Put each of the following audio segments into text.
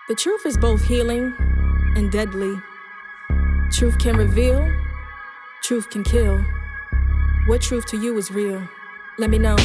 The truth is both healing and deadly. Truth can reveal, truth can kill. What truth to you is real? Let me know.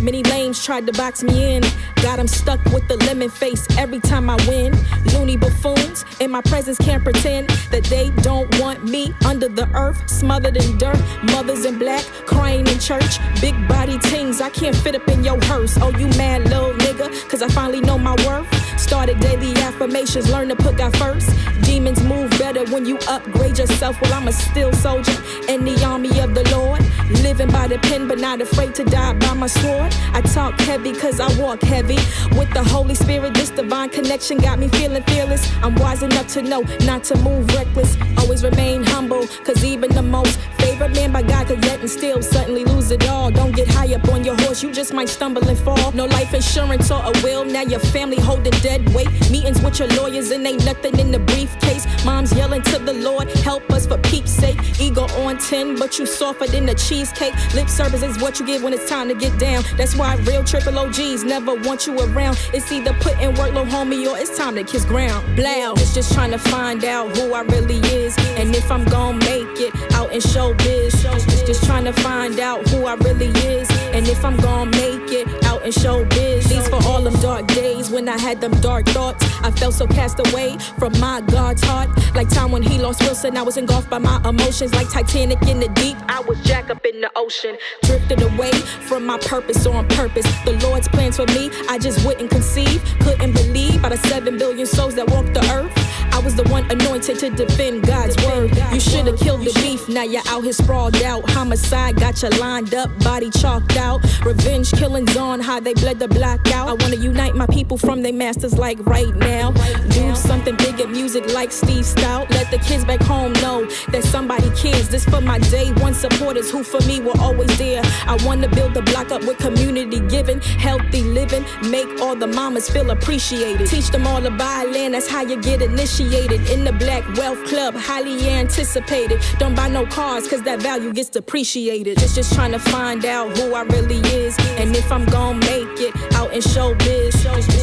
Many lames tried to box me in. Got them stuck with the lemon face every time I win. Loony buffoons in my presence can't pretend that they don't want me under the earth, smothered in dirt. Mothers in black crying in church. Big body tings, I can't fit up in your hearse. Oh, you mad little nigga, cause I finally know my worth. Started daily affirmations, learn to put God first. Demons move better when you upgrade yourself. Well, I'm a still soldier in the army of the Lord. Living by the pen, but not afraid to die by my sword. I talk heavy cause I walk heavy with the Holy Spirit. This divine connection got me feeling fearless. I'm wise enough to know not to move reckless. Always remain humble, cause even the most favorite man by God could yet and still suddenly lose it all. Don't get high up on your horse, you just might stumble and fall. No life insurance or a will, now your family holding dead weight. Meetings with your lawyers and ain't nothing in the briefcase. Mom's yelling to the Lord, help us for peeps sake. Ego on 10, but you softer than a cheesecake. Lip service is what you get when it's time to get down. That's why real triple OGs never want you around. It's either put in work, little homie, or it's time to kiss ground. Blow. It's just trying to find out who I really is, and if I'm gon' make it out in showbiz. It's just trying to find out who I really is, and if I'm gon' make it out in showbiz. These for all them dark days when I had them dark thoughts. I felt so cast away from my God's heart. Like time when he lost Wilson, I was engulfed by my emotions. Like Titanic in the deep, I was Jack up in the ocean. Drifted away from my purpose on purpose. The Lord's plans for me, I just wouldn't conceive. Couldn't believe out of 7 billion souls that walk the earth, I was the one anointed to defend God's word. You should've killed the beef, now you're out here sprawled out. Homicide got you lined up, body chalked out. Revenge killings on how they bled the block out. I wanna unite my people from their masters like right now. Do something big at music like Steve Stout. Let the kids back home know that somebody cares. This for my day one supporters who for me were always there. I wanna build the block up with community giving, healthy living, make all the mamas feel appreciated. Teach them all to buy land, that's how you get initiated. In the Black Wealth Club, highly anticipated. Don't buy no cars, cause that value gets depreciated. Just trying to find out who I really is, and if I'm gon' make it out in showbiz.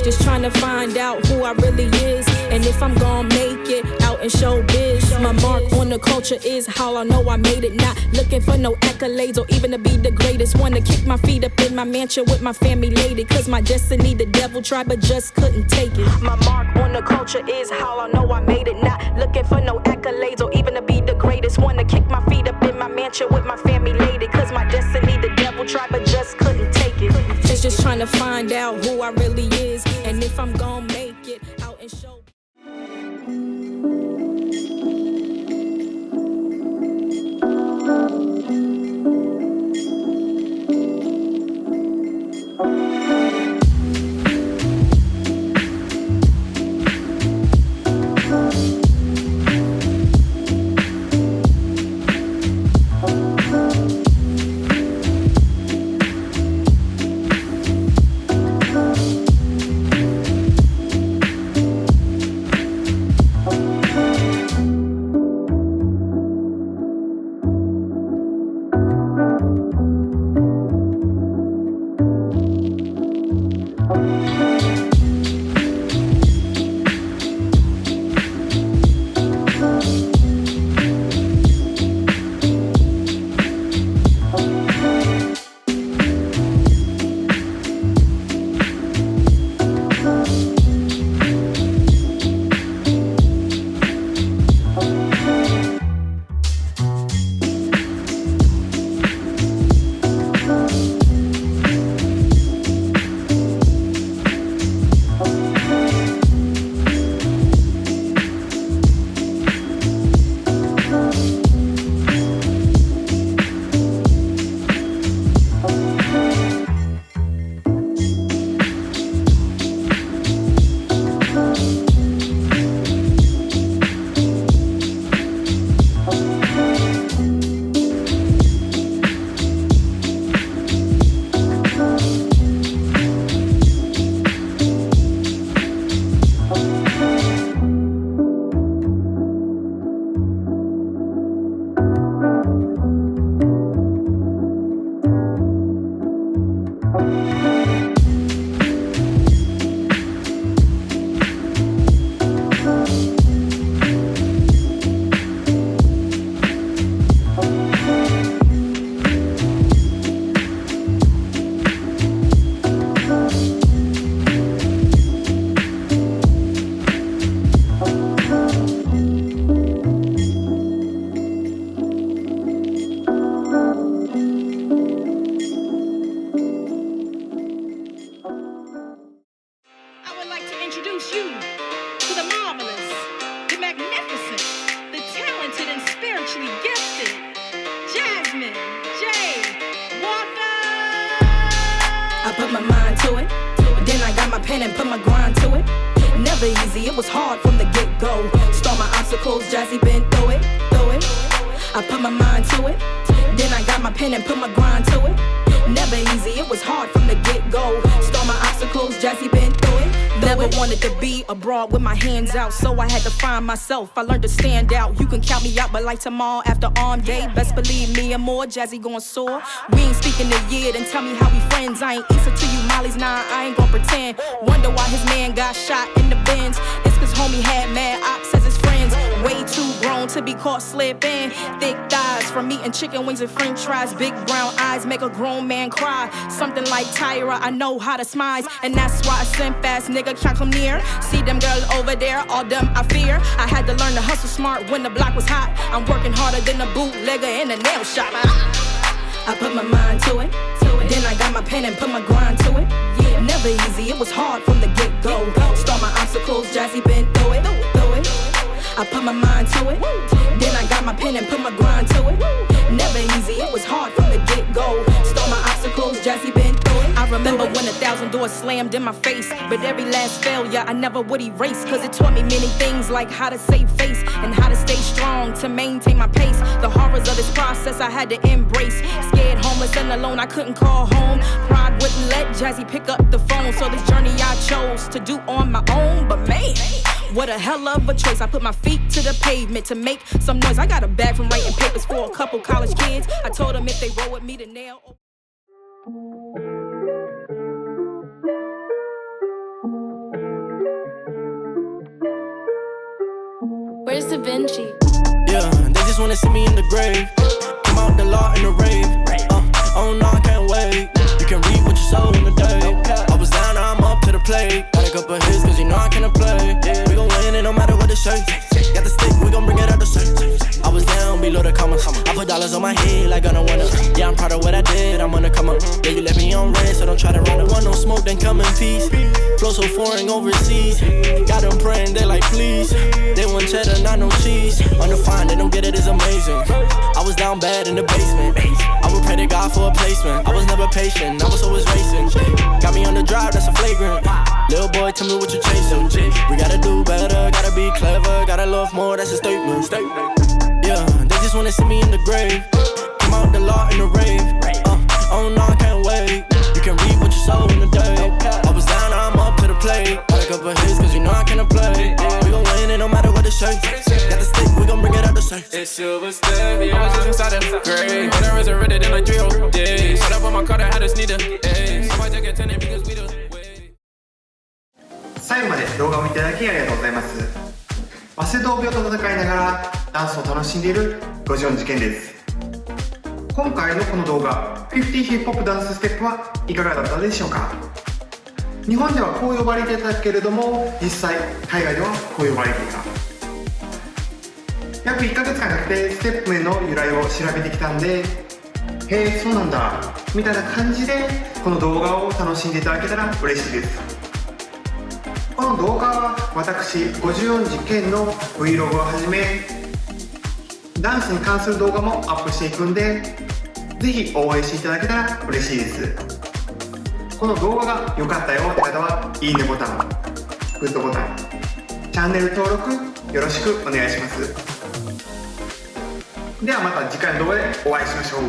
Just trying to find out who I really is, and if I'm gon' make it out in showbiz. My mark on the culture is how I know I made it. Not looking for no accolades or even to be the greatest. Wanna kick my feet up in my mansion with my family lady, cause my destiny the devil tried but just couldn't take it. My mark on the culture is how I know I made it. Not looking for no accolades or even to be the greatest. Wanna kick my feet up in my mansion with my family lady, cause my destiny the devil tried but just couldn't take it. Just trying to find out who I really is, and if I'm gon' make it out in show. introduce you to the marvelous, the magnificent, the talented and spiritually gifted Jasmine J. Walker. I put my mind to it, then I got my pen and put my grind to it. Never easy, it was hard from the get-go. Start my obstacles, Jazzy been through it, through it. I put my mind to it, then I got my pen and put my grind to it. Never easy, it was hard from the get-go. Start my obstacles, Jazzy been through it. Never wanted to be abroad with my hands out, so I had to find myself. I learned to stand out. You can count me out, but like tomorrow after arm day, best believe me and more, Jazzy gon' soar. We ain't speaking a year, then tell me how we friends. I ain't Issa to you, Molly's nah, I ain't gon' pretend. Wonder why his man got shot in the Benz. It's cause homie had mad ops as his friends. Way too grown to be caught slipping. Thick thighs from eating chicken wings and french fries. Big brown eyes make a grown man cry. Something like Tyra, I know how to smize. And that's why a simp ass nigga can't come near. See them girls over there, all them I fear. I had to learn to hustle smart when the block was hot. I'm working harder than a bootlegger in a nail shop. I put my mind to it, then I got my pen and put my grind to it. Never easy, it was hard from the get-go. Start my obstacles, Jazzy been through it, through it. I put my mind to it, then I got my pen and put my grind to it. Never easy, it was hard from the get-go. Start my obstacles, Jazzy been through it. I remember when 1,000 doors slammed in my face, but every last failure I never would erase. Cause it taught me many things like how to save face and how to stay strong to maintain my pace. The horrors of this process I had to embrace. Scared, homeless and alone, I couldn't call home. Pride wouldn't let Jazzy pick up the phone. So this journey I chose to do on my own. But man, what a hell of a choice. I put my feet to the pavement to make some noise. I got a bag from writing papers for a couple college kids. I told them if they roll with me to nail. Where's Da Vinci? Yeah, they just wanna see me in the grave. Come out the law in the rave. Oh no, I can't wait. You can read what you sow in the day. I was down, now I'm up to the plate. Got a couple hits, cause you know I cannot play. We gon' win it no matter what the shape. Got the stick, we gon' bring it out the safe. I was down below the commas. I put dollars on my head like I don't wanna. Yeah, I'm proud of what I did, I'm gonna come up. Yeah, you left me on red, so don't try to run. Want no smoke, then come in peace. Flow so foreign overseas. Got them praying, they like please. They want cheddar, not no cheese. Undefined, they don't get it, it's amazing. I was down bad in the basement. I would pray to God for a placement. I was never patient, I was always racing. Got me on the drive, that's a flagrant. Little boy, tell me what you chasing. We gotta do better, gotta be clever. Gotta love more, that's a statement. Yeah, they just wanna see me in the grave. Come out the law in the rave. Oh no, I can't wait. You can read what you sow in the day. I was down, now I'm up to the plate. Got a couple hits, cause you know I cannot play. We gon' win it no matter what the shape. Got the stick, we gon' bring it out the safe. It's silver steady, I was just inside the grave. When I resurrected in like 3 whole days. Shut up on my car, I had a sneaker. So I take a tenant because we the way. 最後まで動画を見ていただきありがとうございます。バセドウ病と戦いながらダンスを楽しんでいる54事件です。今回のこの動画50ヒップホップダンスステップはいかがだったでしょうか。日本ではこう呼ばれていたけれども、実際海外ではこう呼ばれていた。約1ヶ月間かけてステップへの由来を調べてきたんで、へえそうなんだみたいな感じでこの動画を楽しんでいただけたら嬉しいです。この動画は私54事件の Vlog をはじめダンスに関する動画もアップしていくんで、ぜひ応援していただけたら嬉しいです。この動画が良かったよって方はいいねボタン、グッドボタン、チャンネル登録よろしくお願いします。ではまた次回の動画でお会いしましょう。